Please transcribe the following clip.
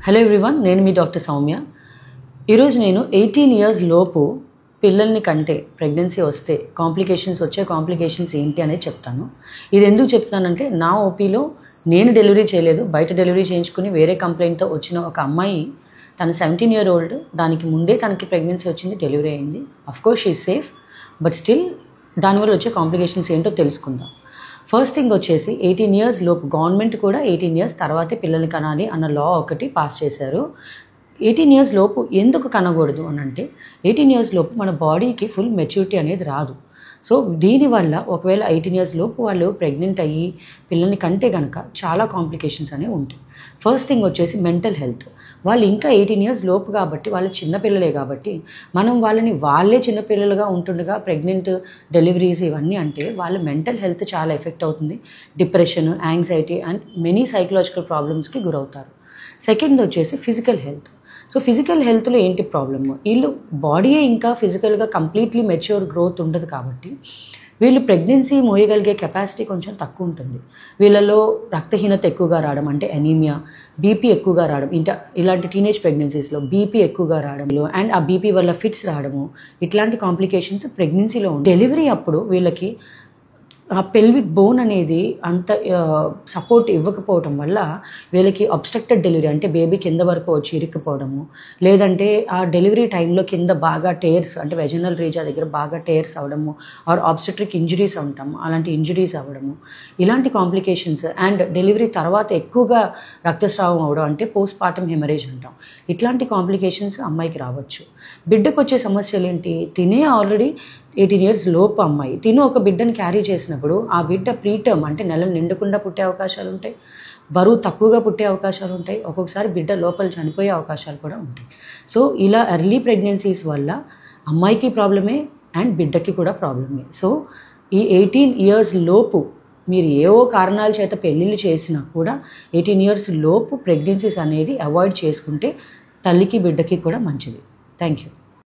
Hello everyone, నేను మీ doctor Soumya. ఈరోజు నేను 18 ఇయర్స్ లోపు పిల్లల్ని కంటే ప్రెగ్నెన్సీ వస్తే కాంప్లికేషన్స్ ఏంటి అనేది చెప్తాను. ఇది ఎందుకు చెప్తానంటే, నా ఓపీలో నేను డెలివరీ చేయలేదు, బయట డెలివరీ చేయించుకుని వేరే కంప్లైంట్తో వచ్చిన ఒక అమ్మాయి, తను 17 year old, దానికి ముందే తనకి ప్రెగ్నెన్సీ వచ్చింది, డెలివరీ అయింది. Of course she is safe, but still దానివల్ల వచ్చే కాంప్లికేషన్స్ ఏంటో తెలుసుకుందాం. ఫస్ట్ థింగ్ వచ్చేసి 18 years లోపు గవర్నమెంట్ కూడా 18 years తర్వాతే పిల్లల్ని కనాలి అన్న లా ఒకటి పాస్ చేశారు. 18 years లోపు ఎందుకు కనకూడదు అని అంటే, 18 years లోపు మన బాడీకి ఫుల్ మెచ్యూరిటీ అనేది రాదు. సో దీనివల్ల ఒకవేళ 18 years లోపు వాళ్ళు ప్రెగ్నెంట్ అయ్యి పిల్లల్ని కంటే కనుక చాలా కాంప్లికేషన్స్ అనేవి ఉంటాయి. ఫస్ట్ థింగ్ వచ్చేసి మెంటల్ హెల్త్. వాళ్ళు ఇంకా 18 years లోపు కాబట్టి వాళ్ళు చిన్నపిల్లలే కాబట్టి మనం వాళ్ళే చిన్నపిల్లలుగా ఉంటుండగా ప్రెగ్నెంట్ డెలివరీస్ ఇవన్నీ అంటే వాళ్ళ మెంటల్ హెల్త్ చాలా ఎఫెక్ట్ అవుతుంది. Depression, anxiety and many psychological ప్రాబ్లమ్స్కి గురవుతారు. సెకండ్ వచ్చేసి ఫిజికల్ హెల్త్. సో ఫిజికల్ హెల్త్లో ఏంటి ప్రాబ్లమ్, వీళ్ళు బాడీయే ఇంకా ఫిజికల్గా కంప్లీట్లీ మెచ్యూర్ గ్రోత్ ఉండదు కాబట్టి వీళ్ళు ప్రెగ్నెన్సీ మోయగలిగే కెపాసిటీ కొంచెం తక్కువ ఉంటుంది. వీళ్ళలో రక్తహీనత ఎక్కువగా రావడం అంటే అనీమియా, బీపీ ఎక్కువగా రావడం, ఇలాంటి టీనేజ్ ప్రెగ్నెన్సీస్లో బీపీ ఎక్కువగా రావడంలో అండ్ ఆ బీపీ వల్ల ఫిట్స్ రావడము, ఇట్లాంటి కాంప్లికేషన్స్ ప్రెగ్నెన్సీలో ఉంటాయి. డెలివరీ అప్పుడు వీళ్ళకి ఆ పెల్విక్ బోన్ అనేది అంత సపోర్ట్ ఇవ్వకపోవడం వల్ల వీళ్ళకి అబ్స్ట్రక్టెడ్ డెలివరీ అంటే బేబీ కింద వరకు వచ్చి ఇరుక్కుపోవడము, లేదంటే ఆ డెలివరీ టైంలో కింద బాగా టేర్స్ అంటే వెజనల్ రీజా దగ్గర బాగా టేర్స్ అవ్వడము, ఆర్ ఆబ్స్టెట్రిక్ ఇంజురీస్ అంటాము, అలాంటి ఇంజురీస్ అవ్వడము, ఇలాంటి కాంప్లికేషన్స్. అండ్ డెలివరీ తర్వాత ఎక్కువగా రక్తస్రావం అవ్వడం అంటే పోస్ట్ పార్టమ్ హెమరేజ్ అంటాం. ఇట్లాంటి కాంప్లికేషన్స్ అమ్మాయికి రావచ్చు. బిడ్డకు వచ్చే సమస్యలు ఏంటి, తినే ఆల్రెడీ 18 years లోపు అమ్మాయి తిను ఒక బిడ్డను క్యారీ చేసినప్పుడు ఆ బిడ్డ ప్రీటర్మ్ అంటే నెలలు నిండకుండా పుట్టే అవకాశాలు ఉంటాయి, బరువు తక్కువగా పుట్టే అవకాశాలు ఉంటాయి, ఒక్కొక్కసారి బిడ్డ లోపల చనిపోయే అవకాశాలు కూడా ఉంటాయి. సో ఇలా ఎర్లీ ప్రెగ్నెన్సీస్ వల్ల అమ్మాయికి ప్రాబ్లమే అండ్ బిడ్డకి కూడా ప్రాబ్లమే. సో ఈ 18 years లోపు మీరు ఏవో కారణాల చేత పెళ్ళిళ్ళు చేసినా కూడా 18 years లోపు ప్రెగ్నెన్సీస్ అనేది అవాయిడ్ చేసుకుంటే తల్లికి బిడ్డకి కూడా మంచిది. Thank you.